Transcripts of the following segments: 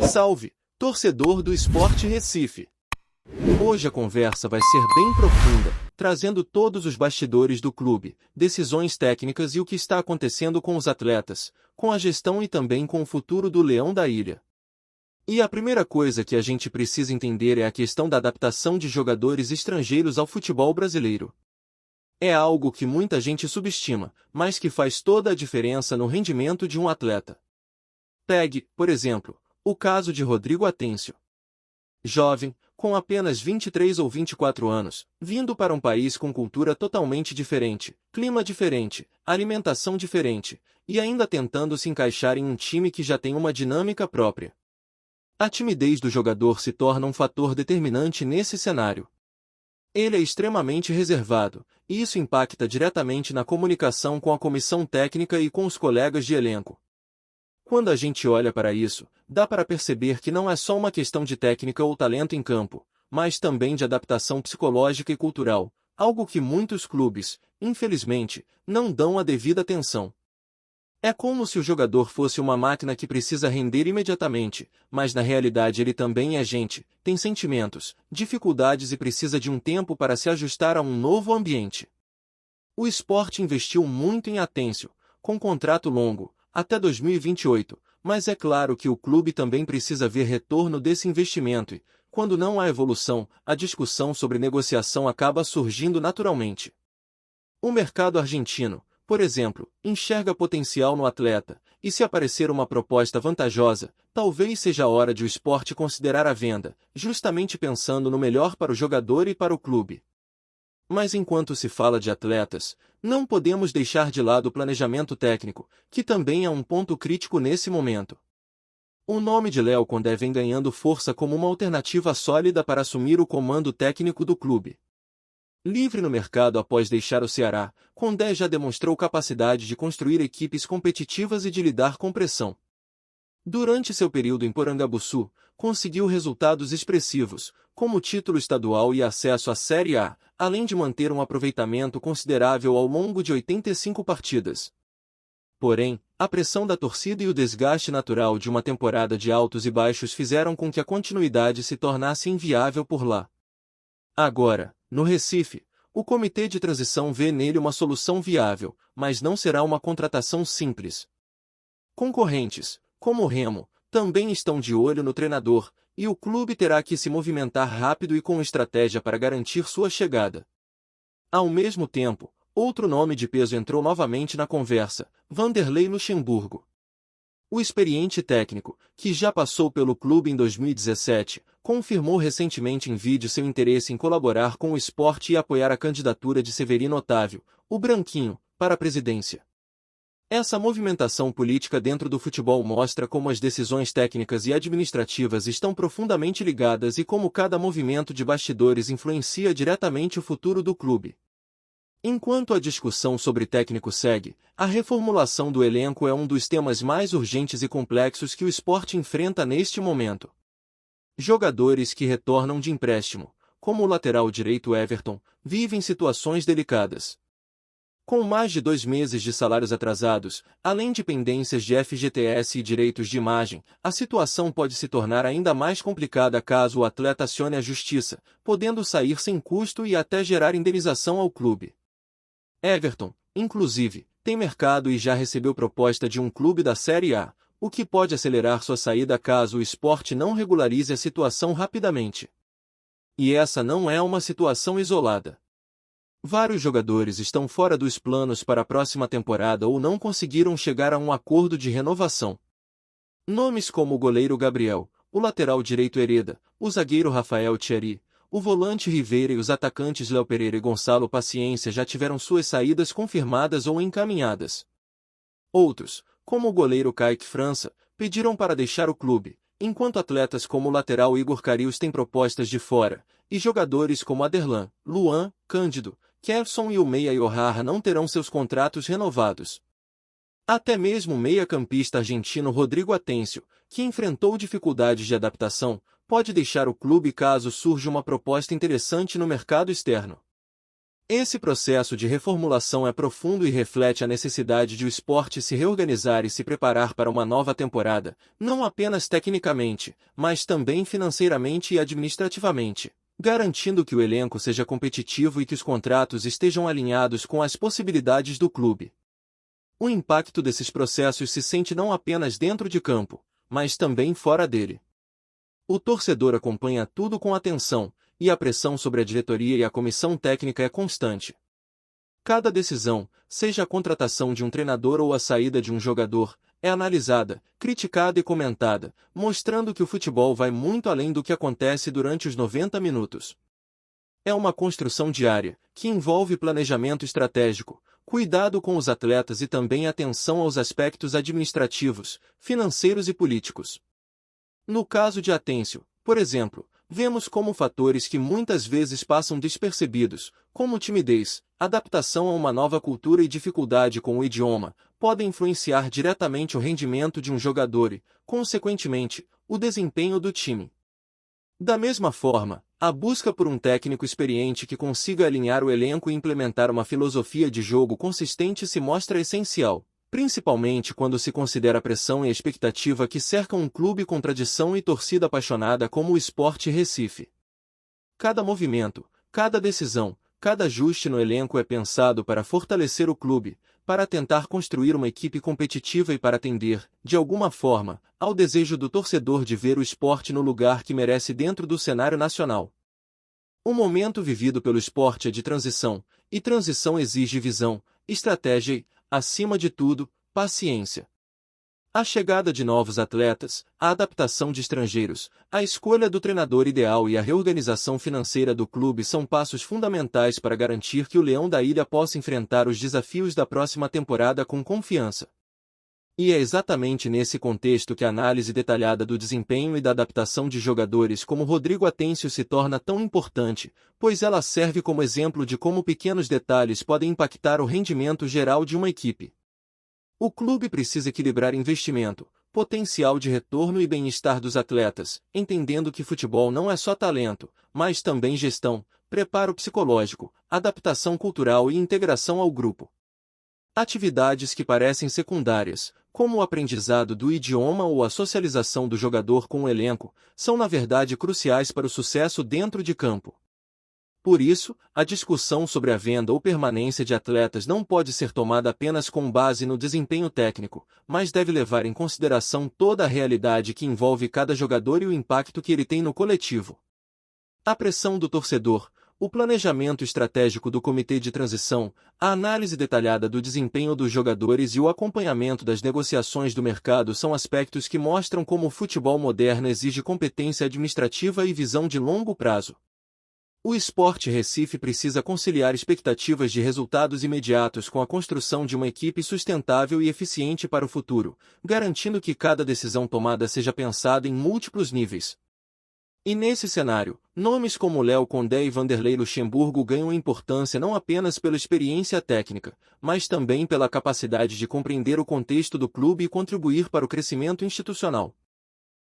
Salve, torcedor do Sport Recife! Hoje a conversa vai ser bem profunda, trazendo todos os bastidores do clube, decisões técnicas e o que está acontecendo com os atletas, com a gestão e também com o futuro do Leão da Ilha. E a primeira coisa que a gente precisa entender é a questão da adaptação de jogadores estrangeiros ao futebol brasileiro. É algo que muita gente subestima, mas que faz toda a diferença no rendimento de um atleta. Pegue, por exemplo, o caso de Rodrigo Atêncio. Jovem, com apenas 23 ou 24 anos, vindo para um país com cultura totalmente diferente, clima diferente, alimentação diferente, e ainda tentando se encaixar em um time que já tem uma dinâmica própria. A timidez do jogador se torna um fator determinante nesse cenário. Ele é extremamente reservado, e isso impacta diretamente na comunicação com a comissão técnica e com os colegas de elenco. Quando a gente olha para isso, dá para perceber que não é só uma questão de técnica ou talento em campo, mas também de adaptação psicológica e cultural, algo que muitos clubes, infelizmente, não dão a devida atenção. É como se o jogador fosse uma máquina que precisa render imediatamente, mas na realidade ele também é gente, tem sentimentos, dificuldades e precisa de um tempo para se ajustar a um novo ambiente. O Sport investiu muito em Atêncio, com contrato longo, até 2028, mas é claro que o clube também precisa ver retorno desse investimento e, quando não há evolução, a discussão sobre negociação acaba surgindo naturalmente. O mercado argentino, por exemplo, enxerga potencial no atleta, e se aparecer uma proposta vantajosa, talvez seja a hora de o Sport considerar a venda, justamente pensando no melhor para o jogador e para o clube. Mas enquanto se fala de atletas, não podemos deixar de lado o planejamento técnico, que também é um ponto crítico nesse momento. O nome de Léo Condé vem ganhando força como uma alternativa sólida para assumir o comando técnico do clube. Livre no mercado após deixar o Ceará, Condé já demonstrou capacidade de construir equipes competitivas e de lidar com pressão. Durante seu período em Porangabuçu, conseguiu resultados expressivos, como o título estadual e acesso à Série A, além de manter um aproveitamento considerável ao longo de 85 partidas. Porém, a pressão da torcida e o desgaste natural de uma temporada de altos e baixos fizeram com que a continuidade se tornasse inviável por lá. Agora, no Recife, o comitê de transição vê nele uma solução viável, mas não será uma contratação simples. Concorrentes, como o Remo, também estão de olho no treinador, e o clube terá que se movimentar rápido e com estratégia para garantir sua chegada. Ao mesmo tempo, outro nome de peso entrou novamente na conversa, Vanderlei Luxemburgo. O experiente técnico, que já passou pelo clube em 2017, confirmou recentemente em vídeo seu interesse em colaborar com o Sport e apoiar a candidatura de Severino Otávio, o Branquinho, para a presidência. Essa movimentação política dentro do futebol mostra como as decisões técnicas e administrativas estão profundamente ligadas e como cada movimento de bastidores influencia diretamente o futuro do clube. Enquanto a discussão sobre técnico segue, a reformulação do elenco é um dos temas mais urgentes e complexos que o Sport enfrenta neste momento. Jogadores que retornam de empréstimo, como o lateral direito Everton, vivem situações delicadas. Com mais de 2 meses de salários atrasados, além de pendências de FGTS e direitos de imagem, a situação pode se tornar ainda mais complicada caso o atleta acione a justiça, podendo sair sem custo e até gerar indenização ao clube. Everton, inclusive, tem mercado e já recebeu proposta de um clube da Série A, o que pode acelerar sua saída caso o Sport não regularize a situação rapidamente. E essa não é uma situação isolada. Vários jogadores estão fora dos planos para a próxima temporada ou não conseguiram chegar a um acordo de renovação. Nomes como o goleiro Gabriel, o lateral direito Hereda, o zagueiro Rafael Thierry, o volante Rivera e os atacantes Léo Pereira e Gonçalo Paciência já tiveram suas saídas confirmadas ou encaminhadas. Outros, como o goleiro Kaique França, pediram para deixar o clube, enquanto atletas como o lateral Igor Carius têm propostas de fora, e jogadores como Aderlan, Luan, Cândido, Kerson e o meia Iohara não terão seus contratos renovados. Até mesmo o meia-campista argentino Rodrigo Atêncio, que enfrentou dificuldades de adaptação, pode deixar o clube caso surja uma proposta interessante no mercado externo. Esse processo de reformulação é profundo e reflete a necessidade de o esporte se reorganizar e se preparar para uma nova temporada, não apenas tecnicamente, mas também financeiramente e administrativamente, garantindo que o elenco seja competitivo e que os contratos estejam alinhados com as possibilidades do clube. O impacto desses processos se sente não apenas dentro de campo, mas também fora dele. O torcedor acompanha tudo com atenção, e a pressão sobre a diretoria e a comissão técnica é constante. Cada decisão, seja a contratação de um treinador ou a saída de um jogador, é analisada, criticada e comentada, mostrando que o futebol vai muito além do que acontece durante os 90 minutos. É uma construção diária, que envolve planejamento estratégico, cuidado com os atletas e também atenção aos aspectos administrativos, financeiros e políticos. No caso de Atencio, por exemplo, vemos como fatores que muitas vezes passam despercebidos, como timidez, adaptação a uma nova cultura e dificuldade com o idioma, podem influenciar diretamente o rendimento de um jogador e, consequentemente, o desempenho do time. Da mesma forma, a busca por um técnico experiente que consiga alinhar o elenco e implementar uma filosofia de jogo consistente se mostra essencial, principalmente quando se considera a pressão e a expectativa que cercam um clube com tradição e torcida apaixonada como o Sport Recife. Cada movimento, cada decisão, cada ajuste no elenco é pensado para fortalecer o clube, para tentar construir uma equipe competitiva e para atender, de alguma forma, ao desejo do torcedor de ver o esporte no lugar que merece dentro do cenário nacional. O momento vivido pelo esporte é de transição, e transição exige visão, estratégia e, acima de tudo, paciência. A chegada de novos atletas, a adaptação de estrangeiros, a escolha do treinador ideal e a reorganização financeira do clube são passos fundamentais para garantir que o Leão da Ilha possa enfrentar os desafios da próxima temporada com confiança. E é exatamente nesse contexto que a análise detalhada do desempenho e da adaptação de jogadores como Rodrigo Atencio se torna tão importante, pois ela serve como exemplo de como pequenos detalhes podem impactar o rendimento geral de uma equipe. O clube precisa equilibrar investimento, potencial de retorno e bem-estar dos atletas, entendendo que futebol não é só talento, mas também gestão, preparo psicológico, adaptação cultural e integração ao grupo. Atividades que parecem secundárias, como o aprendizado do idioma ou a socialização do jogador com o elenco, são na verdade cruciais para o sucesso dentro de campo. Por isso, a discussão sobre a venda ou permanência de atletas não pode ser tomada apenas com base no desempenho técnico, mas deve levar em consideração toda a realidade que envolve cada jogador e o impacto que ele tem no coletivo. A pressão do torcedor, o planejamento estratégico do comitê de transição, a análise detalhada do desempenho dos jogadores e o acompanhamento das negociações do mercado são aspectos que mostram como o futebol moderno exige competência administrativa e visão de longo prazo. O Sport Recife precisa conciliar expectativas de resultados imediatos com a construção de uma equipe sustentável e eficiente para o futuro, garantindo que cada decisão tomada seja pensada em múltiplos níveis. E nesse cenário, nomes como Léo Condé e Vanderlei Luxemburgo ganham importância não apenas pela experiência técnica, mas também pela capacidade de compreender o contexto do clube e contribuir para o crescimento institucional.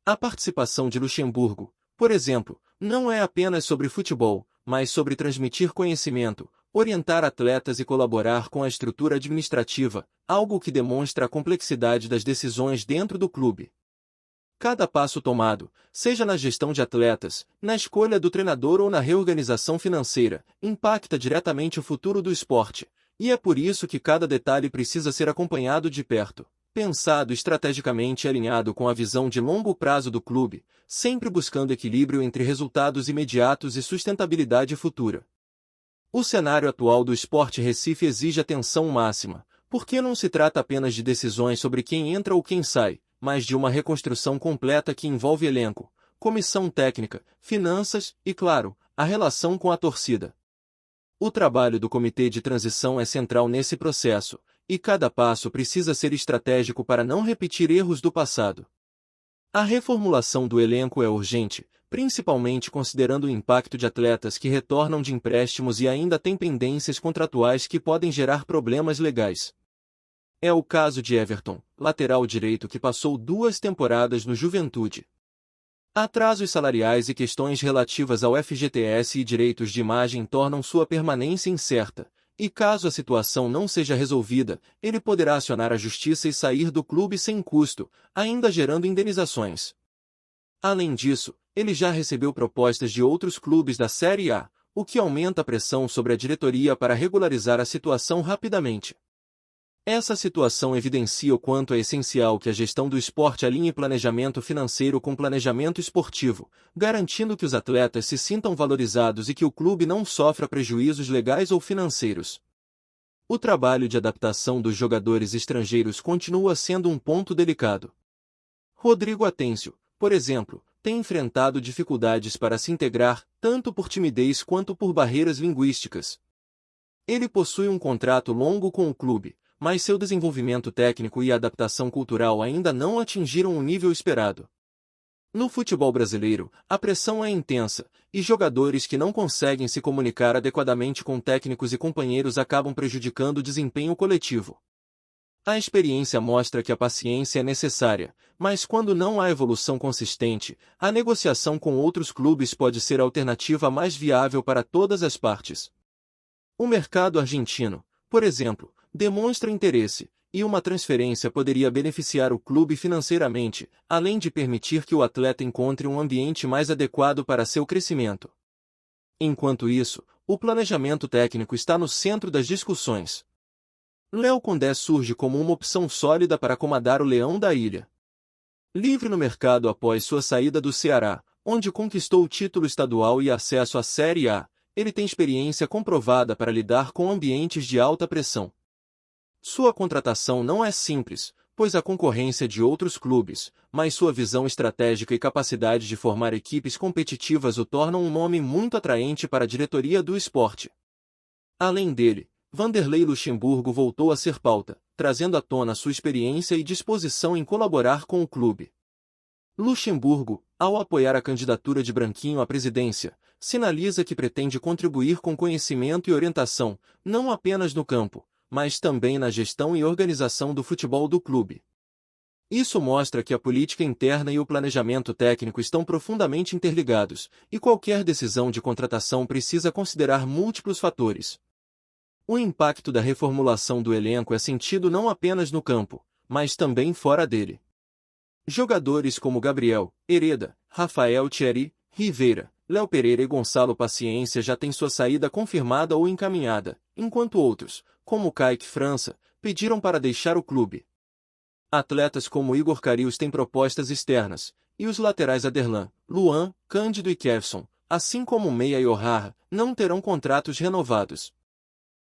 A participação de Luxemburgo, por exemplo, não é apenas sobre futebol, mas sobre transmitir conhecimento, orientar atletas e colaborar com a estrutura administrativa, algo que demonstra a complexidade das decisões dentro do clube. Cada passo tomado, seja na gestão de atletas, na escolha do treinador ou na reorganização financeira, impacta diretamente o futuro do esporte, e é por isso que cada detalhe precisa ser acompanhado de perto, pensado estrategicamente e alinhado com a visão de longo prazo do clube, sempre buscando equilíbrio entre resultados imediatos e sustentabilidade futura. O cenário atual do Sport Recife exige atenção máxima, porque não se trata apenas de decisões sobre quem entra ou quem sai, mas de uma reconstrução completa que envolve elenco, comissão técnica, finanças e, claro, a relação com a torcida. O trabalho do comitê de transição é central nesse processo, e cada passo precisa ser estratégico para não repetir erros do passado. A reformulação do elenco é urgente, principalmente considerando o impacto de atletas que retornam de empréstimos e ainda têm pendências contratuais que podem gerar problemas legais. É o caso de Everton, lateral direito que passou 2 temporadas no Juventude. Atrasos salariais e questões relativas ao FGTS e direitos de imagem tornam sua permanência incerta, e caso a situação não seja resolvida, ele poderá acionar a justiça e sair do clube sem custo, ainda gerando indenizações. Além disso, ele já recebeu propostas de outros clubes da Série A, o que aumenta a pressão sobre a diretoria para regularizar a situação rapidamente. Essa situação evidencia o quanto é essencial que a gestão do esporte alinhe planejamento financeiro com planejamento esportivo, garantindo que os atletas se sintam valorizados e que o clube não sofra prejuízos legais ou financeiros. O trabalho de adaptação dos jogadores estrangeiros continua sendo um ponto delicado. Rodrigo Atêncio, por exemplo, tem enfrentado dificuldades para se integrar, tanto por timidez quanto por barreiras linguísticas. Ele possui um contrato longo com o clube, mas seu desenvolvimento técnico e adaptação cultural ainda não atingiram o nível esperado. No futebol brasileiro, a pressão é intensa, e jogadores que não conseguem se comunicar adequadamente com técnicos e companheiros acabam prejudicando o desempenho coletivo. A experiência mostra que a paciência é necessária, mas quando não há evolução consistente, a negociação com outros clubes pode ser a alternativa mais viável para todas as partes. O mercado argentino, por exemplo, demonstra interesse, e uma transferência poderia beneficiar o clube financeiramente, além de permitir que o atleta encontre um ambiente mais adequado para seu crescimento. Enquanto isso, o planejamento técnico está no centro das discussões. Léo Condé surge como uma opção sólida para comandar o Leão da Ilha. Livre no mercado após sua saída do Ceará, onde conquistou o título estadual e acesso à Série A, ele tem experiência comprovada para lidar com ambientes de alta pressão. Sua contratação não é simples, pois há concorrência de outros clubes, mas sua visão estratégica e capacidade de formar equipes competitivas o tornam um nome muito atraente para a diretoria do esporte. Além dele, Vanderlei Luxemburgo voltou a ser pauta, trazendo à tona sua experiência e disposição em colaborar com o clube. Luxemburgo, ao apoiar a candidatura de Branquinho à presidência, sinaliza que pretende contribuir com conhecimento e orientação, não apenas no campo, mas também na gestão e organização do futebol do clube. Isso mostra que a política interna e o planejamento técnico estão profundamente interligados, e qualquer decisão de contratação precisa considerar múltiplos fatores. O impacto da reformulação do elenco é sentido não apenas no campo, mas também fora dele. Jogadores como Gabriel, Hereda, Rafael Thierry, Rivera, Léo Pereira e Gonçalo Paciência já têm sua saída confirmada ou encaminhada, enquanto outros, como Kaique França, pediram para deixar o clube. Atletas como Igor Carius têm propostas externas, e os laterais Aderlan, Luan, Cândido e Kevson, assim como Meia e O'Hara, não terão contratos renovados.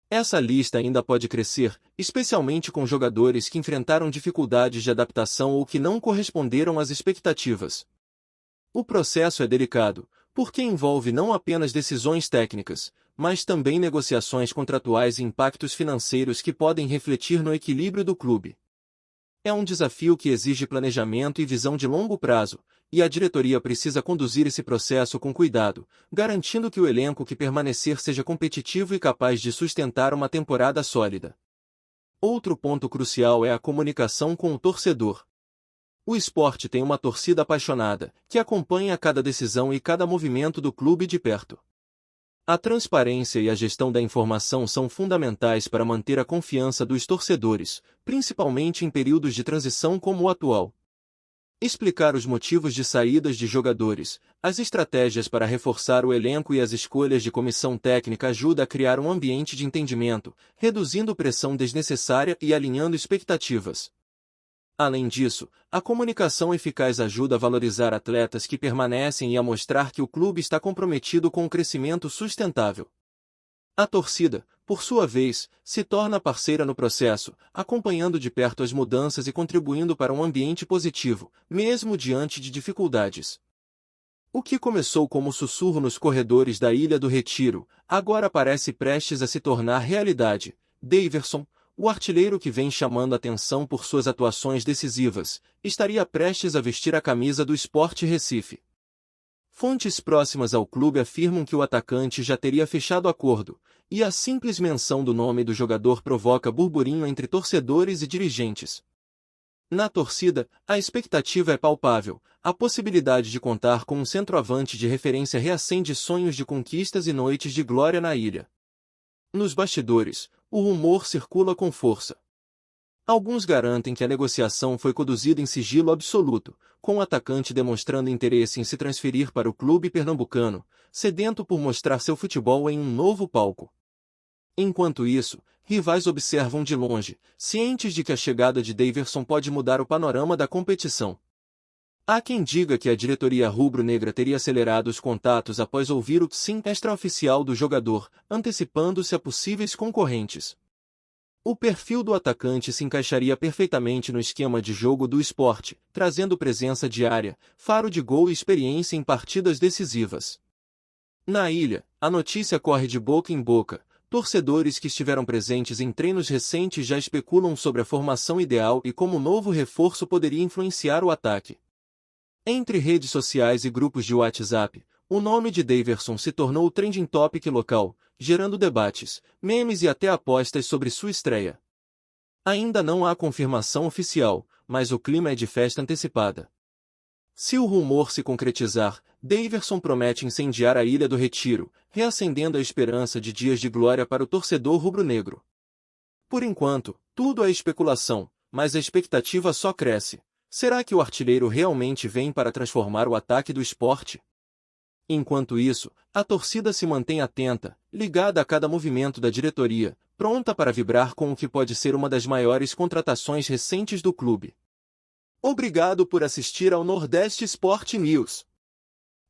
Essa lista ainda pode crescer, especialmente com jogadores que enfrentaram dificuldades de adaptação ou que não corresponderam às expectativas. O processo é delicado, porque envolve não apenas decisões técnicas, mas também negociações contratuais e impactos financeiros que podem refletir no equilíbrio do clube. É um desafio que exige planejamento e visão de longo prazo, e a diretoria precisa conduzir esse processo com cuidado, garantindo que o elenco que permanecer seja competitivo e capaz de sustentar uma temporada sólida. Outro ponto crucial é a comunicação com o torcedor. O esporte tem uma torcida apaixonada, que acompanha cada decisão e cada movimento do clube de perto. A transparência e a gestão da informação são fundamentais para manter a confiança dos torcedores, principalmente em períodos de transição como o atual. Explicar os motivos de saídas de jogadores, as estratégias para reforçar o elenco e as escolhas de comissão técnica ajuda a criar um ambiente de entendimento, reduzindo pressão desnecessária e alinhando expectativas. Além disso, a comunicação eficaz ajuda a valorizar atletas que permanecem e a mostrar que o clube está comprometido com o crescimento sustentável. A torcida, por sua vez, se torna parceira no processo, acompanhando de perto as mudanças e contribuindo para um ambiente positivo, mesmo diante de dificuldades. O que começou como sussurro nos corredores da Ilha do Retiro, agora parece prestes a se tornar realidade. Daverson, o artilheiro que vem chamando atenção por suas atuações decisivas, estaria prestes a vestir a camisa do Sport Recife. Fontes próximas ao clube afirmam que o atacante já teria fechado acordo, e a simples menção do nome do jogador provoca burburinho entre torcedores e dirigentes. Na torcida, a expectativa é palpável. A possibilidade de contar com um centroavante de referência reacende sonhos de conquistas e noites de glória na ilha. Nos bastidores, o rumor circula com força. Alguns garantem que a negociação foi conduzida em sigilo absoluto, com o atacante demonstrando interesse em se transferir para o clube pernambucano, sedento por mostrar seu futebol em um novo palco. Enquanto isso, rivais observam de longe, cientes de que a chegada de Daverson pode mudar o panorama da competição. Há quem diga que a diretoria rubro-negra teria acelerado os contatos após ouvir o sim extraoficial do jogador, antecipando-se a possíveis concorrentes. O perfil do atacante se encaixaria perfeitamente no esquema de jogo do Sport, trazendo presença diária, faro de gol e experiência em partidas decisivas. Na ilha, a notícia corre de boca em boca. Torcedores que estiveram presentes em treinos recentes já especulam sobre a formação ideal e como o novo reforço poderia influenciar o ataque. Entre redes sociais e grupos de WhatsApp, o nome de Daverson se tornou o trending topic local, gerando debates, memes e até apostas sobre sua estreia. Ainda não há confirmação oficial, mas o clima é de festa antecipada. Se o rumor se concretizar, Daverson promete incendiar a Ilha do Retiro, reacendendo a esperança de dias de glória para o torcedor rubro-negro. Por enquanto, tudo é especulação, mas a expectativa só cresce. Será que o artilheiro realmente vem para transformar o ataque do Sport? Enquanto isso, a torcida se mantém atenta, ligada a cada movimento da diretoria, pronta para vibrar com o que pode ser uma das maiores contratações recentes do clube. Obrigado por assistir ao Nordeste Sport News.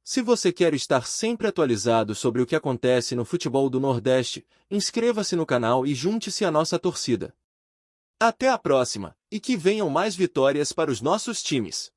Se você quer estar sempre atualizado sobre o que acontece no futebol do Nordeste, inscreva-se no canal e junte-se à nossa torcida. Até a próxima, e que venham mais vitórias para os nossos times.